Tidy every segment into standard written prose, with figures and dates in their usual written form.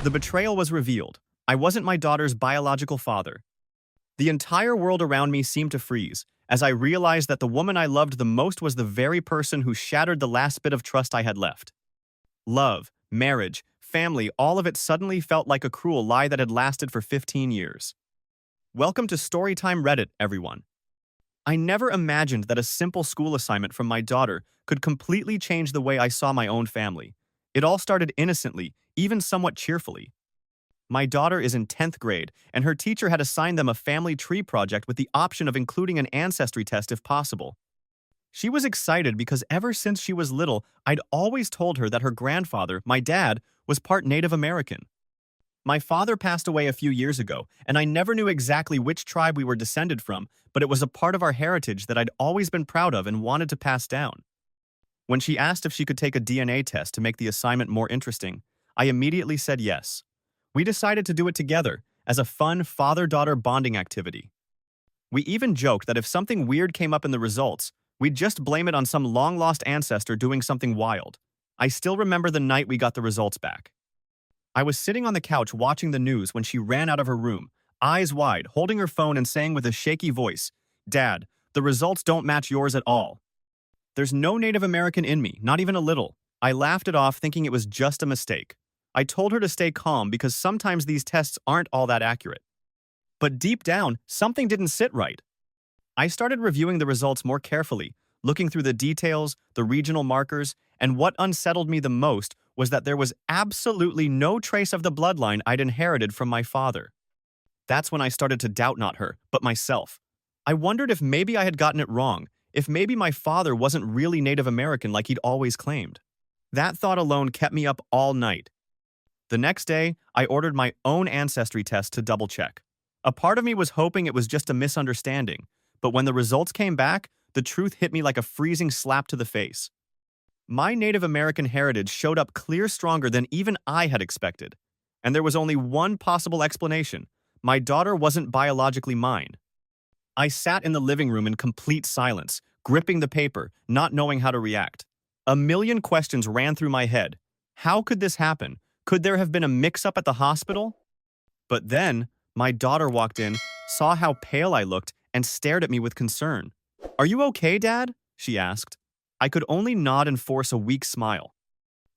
The betrayal was revealed. I wasn't my daughter's biological father. The entire world around me seemed to freeze, as I realized that the woman I loved the most was the very person who shattered the last bit of trust I had left. Love, marriage, family, all of it suddenly felt like a cruel lie that had lasted for 15 years. Welcome to Storytime Reddit, everyone. I never imagined that a simple school assignment from my daughter could completely change the way I saw my own family. It all started innocently, even somewhat cheerfully. My daughter is in 10th grade, and her teacher had assigned them a family tree project with the option of including an ancestry test if possible. She was excited because ever since she was little, I'd always told her that her grandfather, my dad, was part Native American. My father passed away a few years ago, and I never knew exactly which tribe we were descended from, but it was a part of our heritage that I'd always been proud of and wanted to pass down. When she asked if she could take a DNA test to make the assignment more interesting, I immediately said yes. We decided to do it together, as a fun father-daughter bonding activity. We even joked that if something weird came up in the results, we'd just blame it on some long-lost ancestor doing something wild. I still remember the night we got the results back. I was sitting on the couch watching the news when she ran out of her room, eyes wide, holding her phone and saying with a shaky voice, "Dad, the results don't match yours at all." There's no Native American in me, not even a little. I laughed it off thinking it was just a mistake. I told her to stay calm because sometimes these tests aren't all that accurate. But deep down, something didn't sit right. I started reviewing the results more carefully, looking through the details, the regional markers, and what unsettled me the most was that there was absolutely no trace of the bloodline I'd inherited from my father. That's when I started to doubt not her, but myself. I wondered if maybe I had gotten it wrong, if maybe my father wasn't really Native American like he'd always claimed. That thought alone kept me up all night. The next day, I ordered my own ancestry test to double-check. A part of me was hoping it was just a misunderstanding, but when the results came back, the truth hit me like a freezing slap to the face. My Native American heritage showed up clear stronger than even I had expected. And there was only one possible explanation. My daughter wasn't biologically mine. I sat in the living room in complete silence, gripping the paper, not knowing how to react. A million questions ran through my head. How could this happen? Could there have been a mix-up at the hospital? But then, my daughter walked in, saw how pale I looked, and stared at me with concern. "Are you okay, Dad?" she asked. I could only nod and force a weak smile.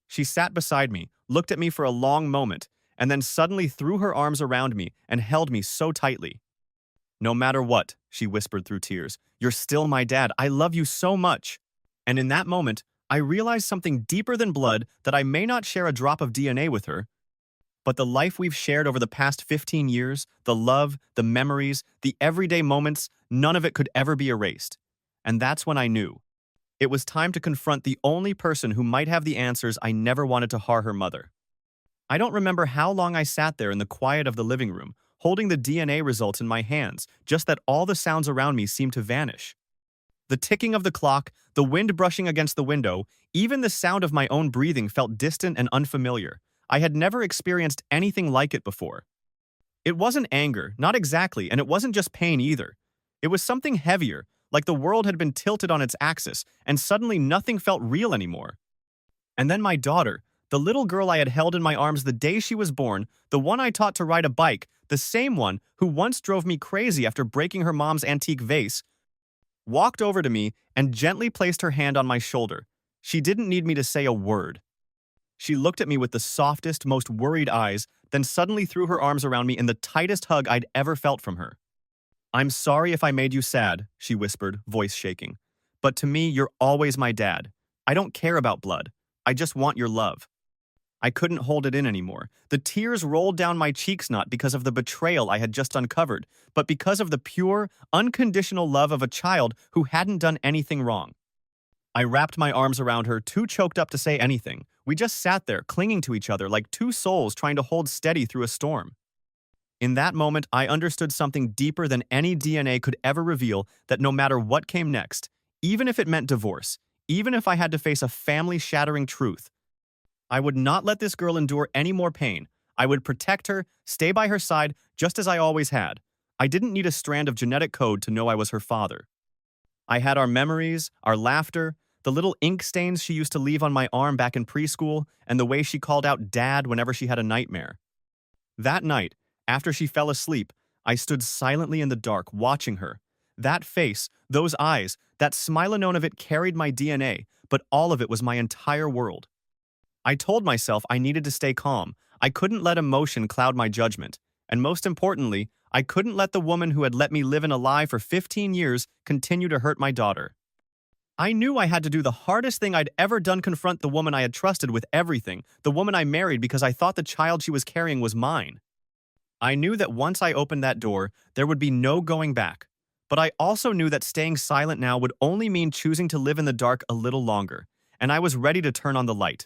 She sat beside me, looked at me for a long moment, and then suddenly threw her arms around me and held me so tightly. "No matter what," she whispered through tears, "you're still my dad. I love you so much." And in that moment, I realized something deeper than blood, that I may not share a drop of DNA with her, but the life we've shared over the past 15 years, the love, the memories, the everyday moments, none of it could ever be erased. And that's when I knew. It was time to confront the only person who might have the answers I never wanted to har her mother. I don't remember how long I sat there in the quiet of the living room, holding the DNA results in my hands, just that all the sounds around me seemed to vanish. The ticking of the clock, the wind brushing against the window, even the sound of my own breathing felt distant and unfamiliar. I had never experienced anything like it before. It wasn't anger, not exactly, and it wasn't just pain either. It was something heavier, like the world had been tilted on its axis, and suddenly nothing felt real anymore. And then my daughter, the little girl I had held in my arms the day she was born, the one I taught to ride a bike, the same one who once drove me crazy after breaking her mom's antique vase, walked over to me and gently placed her hand on my shoulder. She didn't need me to say a word. She looked at me with the softest, most worried eyes, then suddenly threw her arms around me in the tightest hug I'd ever felt from her. "I'm sorry if I made you sad," she whispered, voice shaking. "But to me, you're always my dad. I don't care about blood. I just want your love." I couldn't hold it in anymore. The tears rolled down my cheeks not because of the betrayal I had just uncovered, but because of the pure, unconditional love of a child who hadn't done anything wrong. I wrapped my arms around her, too choked up to say anything. We just sat there, clinging to each other like two souls trying to hold steady through a storm. In that moment, I understood something deeper than any DNA could ever reveal, that no matter what came next, even if it meant divorce, even if I had to face a family-shattering truth, I would not let this girl endure any more pain. I would protect her, stay by her side, just as I always had. I didn't need a strand of genetic code to know I was her father. I had our memories, our laughter, the little ink stains she used to leave on my arm back in preschool, and the way she called out Dad whenever she had a nightmare. That night, after she fell asleep, I stood silently in the dark, watching her. That face, those eyes, that smile, none of it carried my DNA, but all of it was my entire world. I told myself I needed to stay calm. I couldn't let emotion cloud my judgment. And most importantly, I couldn't let the woman who had let me live in a lie for 15 years continue to hurt my daughter. I knew I had to do the hardest thing I'd ever done, confront the woman I had trusted with everything, the woman I married because I thought the child she was carrying was mine. I knew that once I opened that door, there would be no going back. But I also knew that staying silent now would only mean choosing to live in the dark a little longer, and I was ready to turn on the light.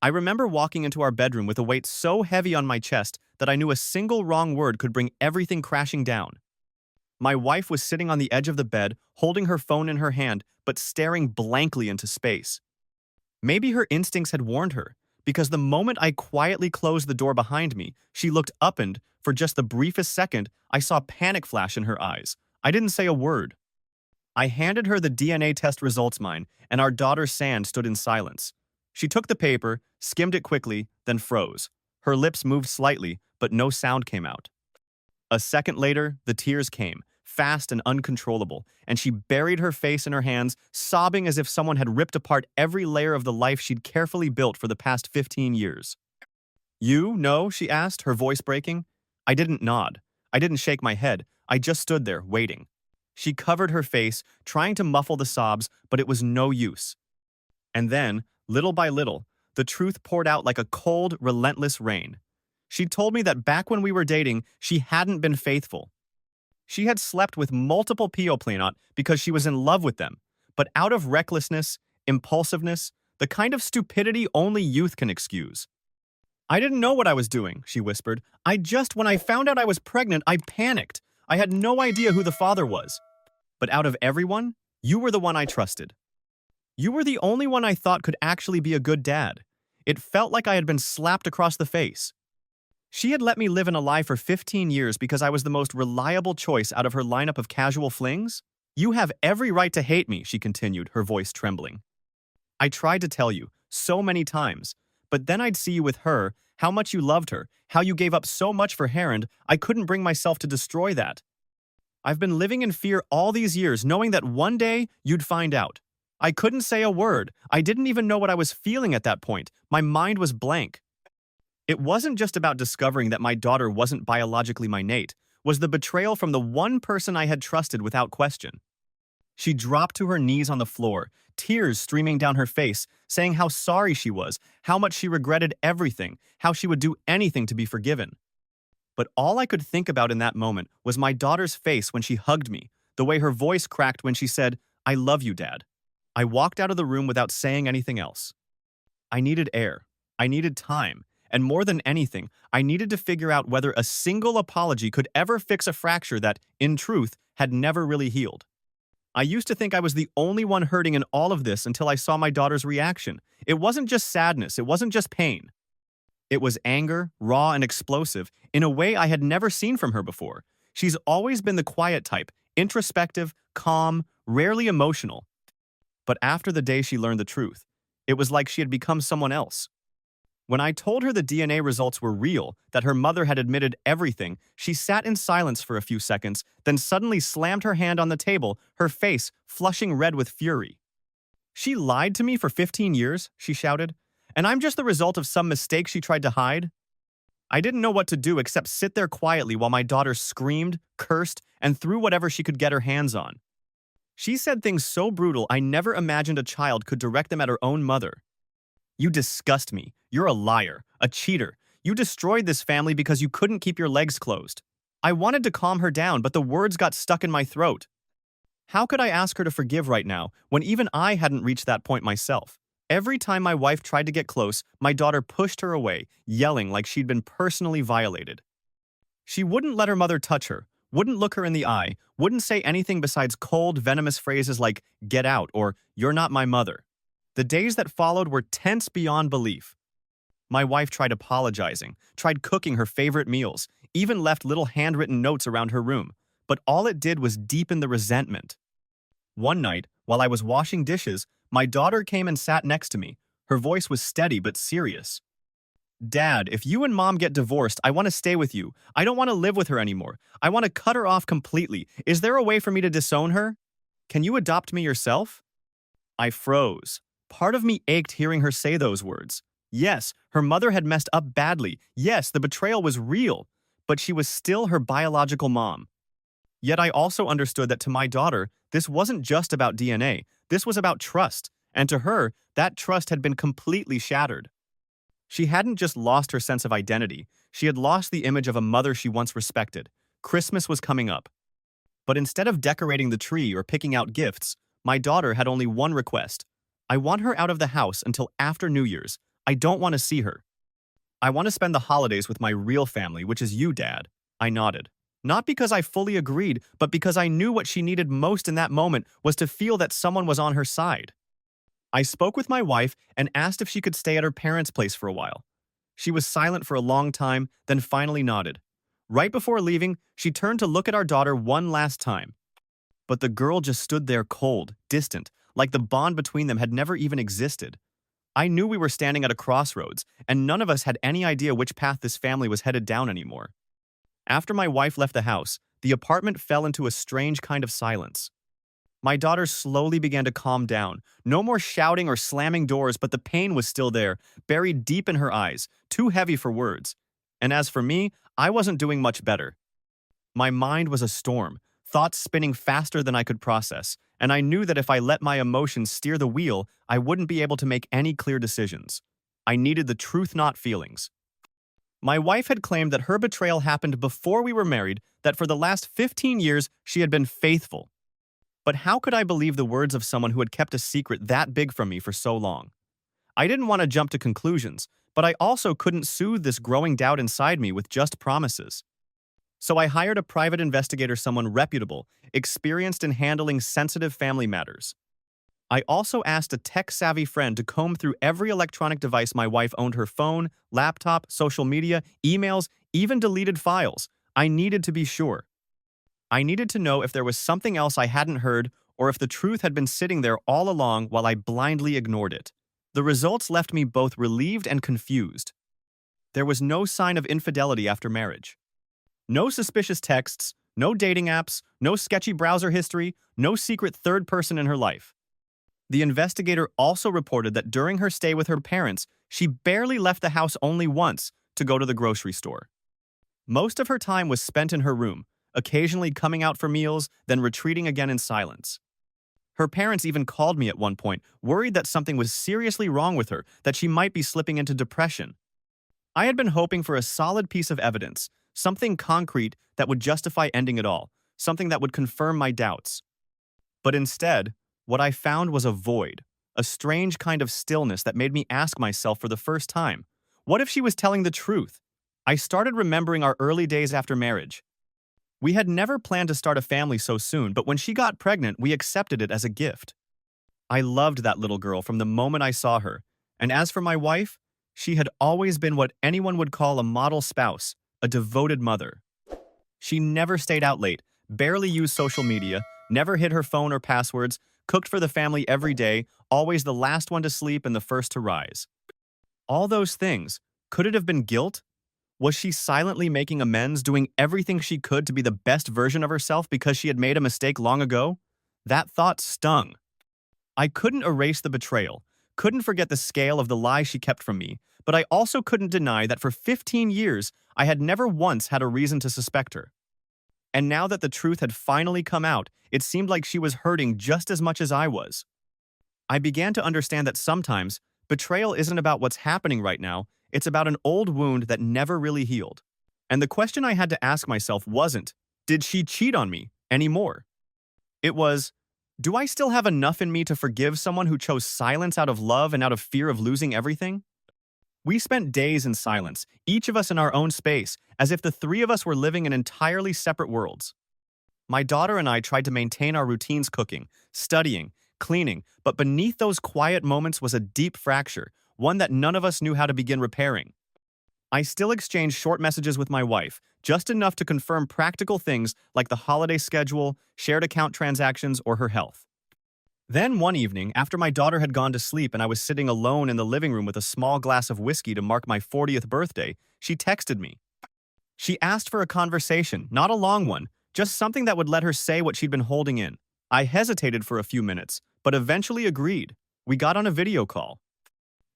I remember walking into our bedroom with a weight so heavy on my chest that I knew a single wrong word could bring everything crashing down. My wife was sitting on the edge of the bed, holding her phone in her hand, but staring blankly into space. Maybe her instincts had warned her, because the moment I quietly closed the door behind me, she looked up and, for just the briefest second, I saw panic flash in her eyes. I didn't say a word. I handed her the DNA test results, mine, and our daughter Sand stood in silence. She took the paper, skimmed it quickly, then froze. Her lips moved slightly, but no sound came out. A second later, the tears came, fast and uncontrollable, and she buried her face in her hands, sobbing as if someone had ripped apart every layer of the life she'd carefully built for the past 15 years. "You know?" she asked, her voice breaking. I didn't nod. I didn't shake my head. I just stood there, waiting. She covered her face, trying to muffle the sobs, but it was no use. And then, little by little, the truth poured out like a cold, relentless rain. She told me that back when we were dating, she hadn't been faithful. She had slept with multiple people because she was in love with them, but out of recklessness, impulsiveness, the kind of stupidity only youth can excuse. "I didn't know what I was doing," she whispered. When I found out I was pregnant, I panicked. I had no idea who the father was. But out of everyone, you were the one I trusted. You were the only one I thought could actually be a good dad." It felt like I had been slapped across the face. She had let me live in a lie for 15 years because I was the most reliable choice out of her lineup of casual flings? "You have every right to hate me," she continued, her voice trembling. "I tried to tell you, so many times. But then I'd see you with her, how much you loved her, how you gave up so much for her, and I couldn't bring myself to destroy that. I've been living in fear all these years, knowing that one day you'd find out. I couldn't say a word. I didn't even know what I was feeling at that point. My mind was blank." It wasn't just about discovering that my daughter wasn't biologically my Nate, was the betrayal from the one person I had trusted without question. She dropped to her knees on the floor, tears streaming down her face, saying how sorry she was, how much she regretted everything, how she would do anything to be forgiven. But all I could think about in that moment was my daughter's face when she hugged me, the way her voice cracked when she said, "I love you, Dad." I walked out of the room without saying anything else. I needed air. I needed time. And more than anything, I needed to figure out whether a single apology could ever fix a fracture that, in truth, had never really healed. I used to think I was the only one hurting in all of this until I saw my daughter's reaction. It wasn't just sadness, it wasn't just pain. It was anger, raw and explosive, in a way I had never seen from her before. She's always been the quiet type, introspective, calm, rarely emotional. But after the day she learned the truth, it was like she had become someone else. When I told her the DNA results were real, that her mother had admitted everything, she sat in silence for a few seconds, then suddenly slammed her hand on the table, her face flushing red with fury. "She lied to me for 15 years, she shouted, "and I'm just the result of some mistake she tried to hide?" I didn't know what to do except sit there quietly while my daughter screamed, cursed, and threw whatever she could get her hands on. She said things so brutal I never imagined a child could direct them at her own mother. "You disgust me. You're a liar, a cheater. You destroyed this family because you couldn't keep your legs closed." I wanted to calm her down, but the words got stuck in my throat. How could I ask her to forgive right now, when even I hadn't reached that point myself? Every time my wife tried to get close, my daughter pushed her away, yelling like she'd been personally violated. She wouldn't let her mother touch her, wouldn't look her in the eye, wouldn't say anything besides cold, venomous phrases like, "Get out," or "You're not my mother." The days that followed were tense beyond belief. My wife tried apologizing, tried cooking her favorite meals, even left little handwritten notes around her room, but all it did was deepen the resentment. One night, while I was washing dishes, my daughter came and sat next to me. Her voice was steady but serious. Dad, if you and Mom get divorced, I want to stay with you. I don't want to live with her anymore. I want to cut her off completely. Is there a way for me to disown her? Can you adopt me yourself? I froze. Part of me ached hearing her say those words. Yes, her mother had messed up badly. Yes, the betrayal was real. But she was still her biological mom. Yet I also understood that to my daughter, this wasn't just about DNA. This was about trust. And to her, that trust had been completely shattered. She hadn't just lost her sense of identity. She had lost the image of a mother she once respected. Christmas was coming up. But instead of decorating the tree or picking out gifts, my daughter had only one request. I want her out of the house until after New Year's. I don't want to see her. I want to spend the holidays with my real family, which is you, Dad. I nodded. Not because I fully agreed, but because I knew what she needed most in that moment was to feel that someone was on her side. I spoke with my wife and asked if she could stay at her parents' place for a while. She was silent for a long time, then finally nodded. Right before leaving, she turned to look at our daughter one last time. But the girl just stood there cold, distant, like the bond between them had never even existed. I knew we were standing at a crossroads, and none of us had any idea which path this family was headed down anymore. After my wife left the house, the apartment fell into a strange kind of silence. My daughter slowly began to calm down. No more shouting or slamming doors, but the pain was still there, buried deep in her eyes, too heavy for words. And as for me, I wasn't doing much better. My mind was a storm, thoughts spinning faster than I could process, and I knew that if I let my emotions steer the wheel, I wouldn't be able to make any clear decisions. I needed the truth, not feelings. My wife had claimed that her betrayal happened before we were married, that for the last 15 years she had been faithful. But how could I believe the words of someone who had kept a secret that big from me for so long? I didn't want to jump to conclusions, but I also couldn't soothe this growing doubt inside me with just promises. So I hired a private investigator, someone reputable, experienced in handling sensitive family matters. I also asked a tech-savvy friend to comb through every electronic device my wife owned: her phone, laptop, social media, emails, even deleted files. I needed to be sure. I needed to know if there was something else I hadn't heard or if the truth had been sitting there all along while I blindly ignored it. The results left me both relieved and confused. There was no sign of infidelity after marriage. No suspicious texts, no dating apps, no sketchy browser history, no secret third person in her life. The investigator also reported that during her stay with her parents, she barely left the house only once to go to the grocery store. Most of her time was spent in her room, occasionally coming out for meals, then retreating again in silence. Her parents even called me at one point, worried that something was seriously wrong with her, that she might be slipping into depression. I had been hoping for a solid piece of evidence, something concrete that would justify ending it all, something that would confirm my doubts. But instead, what I found was a void, a strange kind of stillness that made me ask myself for the first time, what if she was telling the truth? I started remembering our early days after marriage. We had never planned to start a family so soon, but when she got pregnant, we accepted it as a gift. I loved that little girl from the moment I saw her, and as for my wife, she had always been what anyone would call a model spouse, a devoted mother. She never stayed out late, barely used social media, never hid her phone or passwords, cooked for the family every day, always the last one to sleep and the first to rise. All those things, could it have been guilt? Was she silently making amends, doing everything she could to be the best version of herself because she had made a mistake long ago? That thought stung. I couldn't erase the betrayal, couldn't forget the scale of the lie she kept from me, but I also couldn't deny that for 15 years, I had never once had a reason to suspect her. And now that the truth had finally come out, it seemed like she was hurting just as much as I was. I began to understand that sometimes, betrayal isn't about what's happening right now, it's about an old wound that never really healed. And the question I had to ask myself wasn't, did she cheat on me anymore? It was, do I still have enough in me to forgive someone who chose silence out of love and out of fear of losing everything? We spent days in silence, each of us in our own space, as if the three of us were living in entirely separate worlds. My daughter and I tried to maintain our routines: cooking, studying, cleaning, but beneath those quiet moments was a deep fracture, one that none of us knew how to begin repairing. I still exchanged short messages with my wife, just enough to confirm practical things like the holiday schedule, shared account transactions, or her health. Then one evening, after my daughter had gone to sleep and I was sitting alone in the living room with a small glass of whiskey to mark my 40th birthday, she texted me. She asked for a conversation, not a long one, just something that would let her say what she'd been holding in. I hesitated for a few minutes, but eventually agreed. We got on a video call.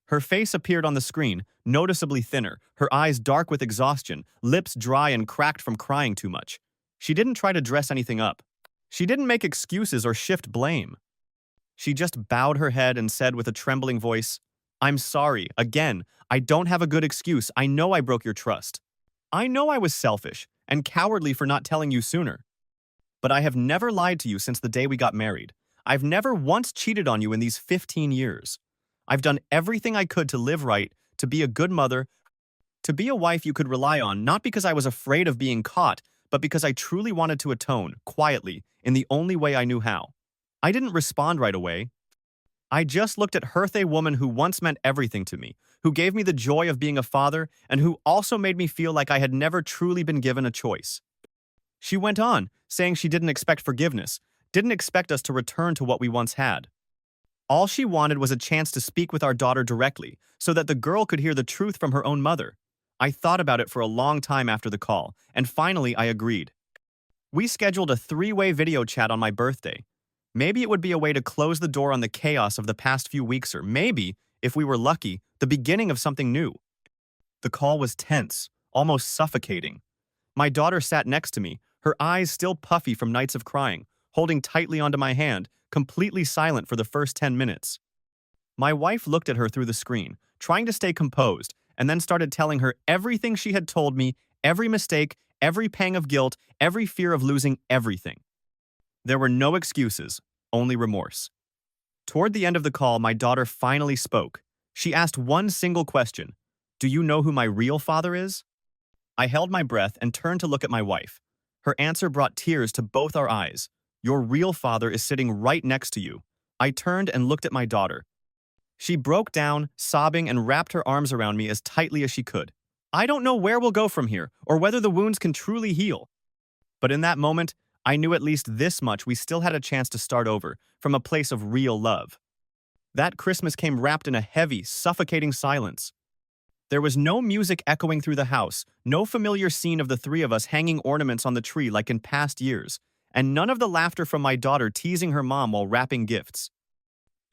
Her face appeared on the screen, noticeably thinner, her eyes dark with exhaustion, lips dry and cracked from crying too much. She didn't try to dress anything up. She didn't make excuses or shift blame. She just bowed her head and said with a trembling voice, "I'm sorry. Again, I don't have a good excuse. I know I broke your trust. I know I was selfish and cowardly for not telling you sooner. But I have never lied to you since the day we got married. I've never once cheated on you in these 15 years. I've done everything I could to live right, to be a good mother, to be a wife you could rely on, not because I was afraid of being caught, but because I truly wanted to atone, quietly, in the only way I knew how." I didn't respond right away. I just looked at her, a woman who once meant everything to me, who gave me the joy of being a father, and who also made me feel like I had never truly been given a choice. She went on, saying she didn't expect forgiveness, didn't expect us to return to what we once had. All she wanted was a chance to speak with our daughter directly, so that the girl could hear the truth from her own mother. I thought about it for a long time after the call, and finally I agreed. We scheduled a three-way video chat on my birthday. Maybe it would be a way to close the door on the chaos of the past few weeks, or maybe, if we were lucky, the beginning of something new. The call was tense, almost suffocating. My daughter sat next to me, her eyes still puffy from nights of crying, holding tightly onto my hand, completely silent for the first 10 minutes. My wife looked at her through the screen, trying to stay composed, and then started telling her everything she had told me, every mistake, every pang of guilt, every fear of losing everything. There were no excuses, only remorse. Toward the end of the call, my daughter finally spoke. She asked one single question: "Do you know who my real father is?" I held my breath and turned to look at my wife. Her answer brought tears to both our eyes. "Your real father is sitting right next to you." I turned and looked at my daughter. She broke down, sobbing, and wrapped her arms around me as tightly as she could. I don't know where we'll go from here, or whether the wounds can truly heal. But in that moment, I knew at least this much: we still had a chance to start over, from a place of real love. That Christmas came wrapped in a heavy, suffocating silence. There was no music echoing through the house, no familiar scene of the three of us hanging ornaments on the tree like in past years, and none of the laughter from my daughter teasing her mom while wrapping gifts.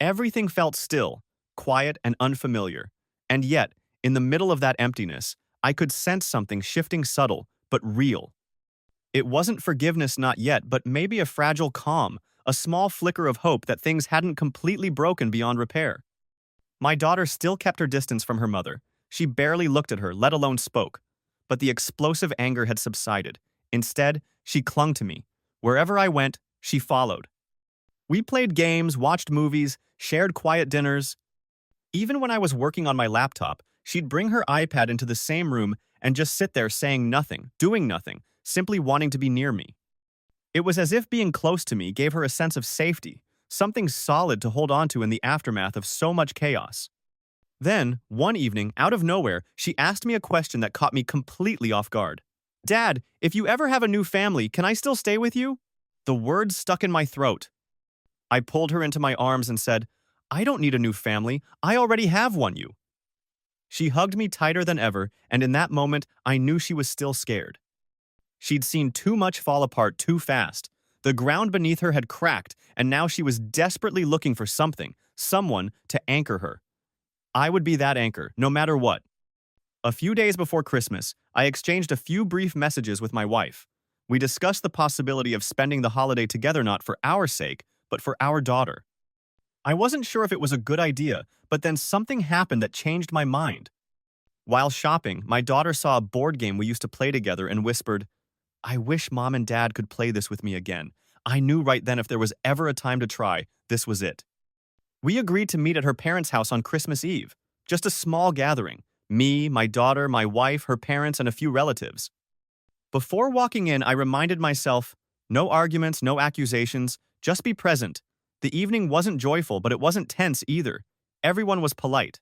Everything felt still, quiet, and unfamiliar. And yet, in the middle of that emptiness, I could sense something shifting, subtle, but real. It wasn't forgiveness, not yet, but maybe a fragile calm, a small flicker of hope that things hadn't completely broken beyond repair. My daughter still kept her distance from her mother. She barely looked at her, let alone spoke. But the explosive anger had subsided. Instead, she clung to me. Wherever I went, she followed. We played games, watched movies, shared quiet dinners. Even when I was working on my laptop, she'd bring her iPad into the same room and just sit there saying nothing, doing nothing, simply wanting to be near me. It was as if being close to me gave her a sense of safety, something solid to hold on to in the aftermath of so much chaos. Then, one evening, out of nowhere, she asked me a question that caught me completely off guard. "Dad, if you ever have a new family, can I still stay with you?" The words stuck in my throat. I pulled her into my arms and said, "I don't need a new family. I already have one, you." She hugged me tighter than ever, and in that moment, I knew she was still scared. She'd seen too much fall apart too fast. The ground beneath her had cracked, and now she was desperately looking for something, someone, to anchor her. I would be that anchor, no matter what. A few days before Christmas, I exchanged a few brief messages with my wife. We discussed the possibility of spending the holiday together, not for our sake, but for our daughter. I wasn't sure if it was a good idea, but then something happened that changed my mind. While shopping, my daughter saw a board game we used to play together and whispered, "I wish Mom and Dad could play this with me again." I knew right then if there was ever a time to try, this was it. We agreed to meet at her parents' house on Christmas Eve. Just a small gathering. Me, my daughter, my wife, her parents, and a few relatives. Before walking in, I reminded myself, no arguments, no accusations, just be present. The evening wasn't joyful, but it wasn't tense either. Everyone was polite.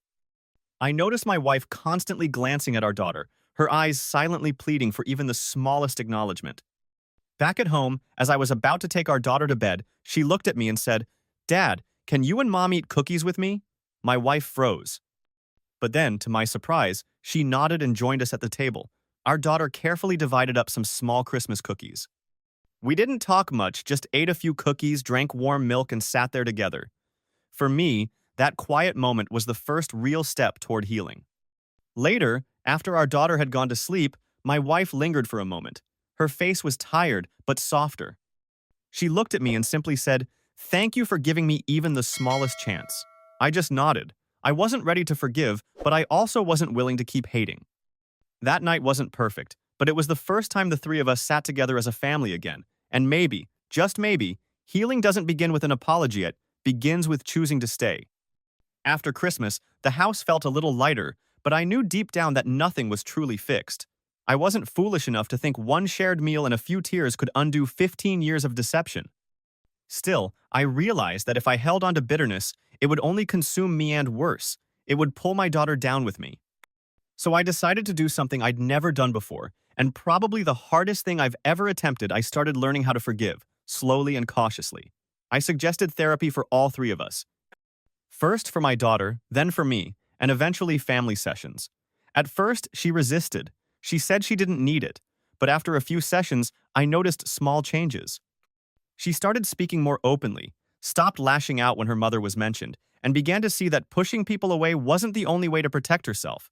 I noticed my wife constantly glancing at our daughter, her eyes silently pleading for even the smallest acknowledgement. Back at home, as I was about to take our daughter to bed, she looked at me and said, "Dad, "Can you and Mom eat cookies with me?" My wife froze. But then, to my surprise, she nodded and joined us at the table. Our daughter carefully divided up some small Christmas cookies. We didn't talk much, just ate a few cookies, drank warm milk, and sat there together. For me, that quiet moment was the first real step toward healing. Later, after our daughter had gone to sleep, my wife lingered for a moment. Her face was tired, but softer. She looked at me and simply said, "Thank you for giving me even the smallest chance." I just nodded. I wasn't ready to forgive, but I also wasn't willing to keep hating. That night wasn't perfect, but it was the first time the three of us sat together as a family again. And maybe, just maybe, healing doesn't begin with an apology, it begins with choosing to stay. After Christmas, the house felt a little lighter, but I knew deep down that nothing was truly fixed. I wasn't foolish enough to think one shared meal and a few tears could undo 15 years of deception. Still, I realized that if I held on to bitterness, it would only consume me and worse. It would pull my daughter down with me. So I decided to do something I'd never done before, and probably the hardest thing I've ever attempted. I started learning how to forgive, slowly and cautiously. I suggested therapy for all three of us. First for my daughter, then for me, and eventually family sessions. At first, she resisted. She said she didn't need it, but after a few sessions, I noticed small changes. She started speaking more openly, stopped lashing out when her mother was mentioned, and began to see that pushing people away wasn't the only way to protect herself.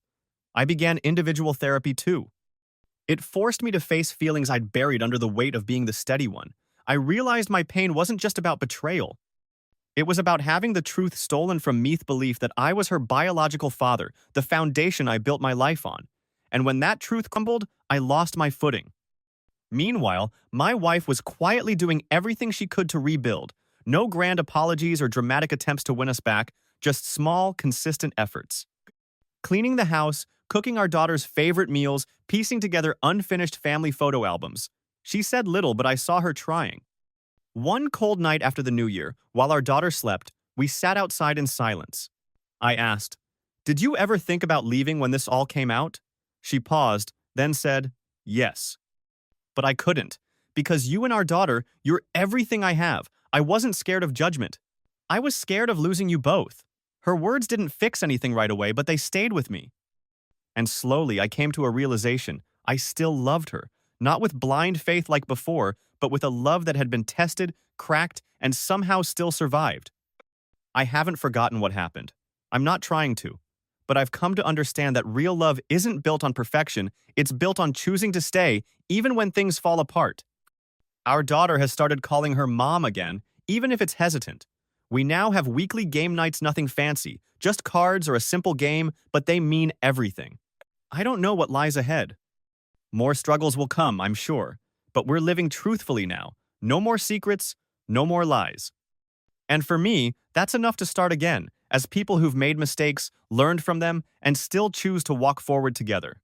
I began individual therapy too. It forced me to face feelings I'd buried under the weight of being the steady one. I realized my pain wasn't just about betrayal. It was about having the truth stolen from me, belief that I was her biological father, the foundation I built my life on. And when that truth crumbled, I lost my footing. Meanwhile, my wife was quietly doing everything she could to rebuild. No grand apologies or dramatic attempts to win us back, just small, consistent efforts. Cleaning the house, cooking our daughter's favorite meals, piecing together unfinished family photo albums. She said little, but I saw her trying. One cold night after the New Year, while our daughter slept, we sat outside in silence. I asked, "Did you ever think about leaving when this all came out?" She paused, then said, "Yes." But I couldn't. Because you and our daughter, you're everything I have. I wasn't scared of judgment. I was scared of losing you both. Her words didn't fix anything right away, but they stayed with me. And slowly, I came to a realization. I still loved her. Not with blind faith like before, but with a love that had been tested, cracked, and somehow still survived. I haven't forgotten what happened. I'm not trying to. But I've come to understand that real love isn't built on perfection, it's built on choosing to stay, even when things fall apart. Our daughter has started calling her mom again, even if it's hesitant. We now have weekly game nights, nothing fancy, just cards or a simple game, but they mean everything. I don't know what lies ahead. More struggles will come, I'm sure, but we're living truthfully now. No more secrets, no more lies. And for me, that's enough to start again, as people who've made mistakes, learned from them, and still choose to walk forward together.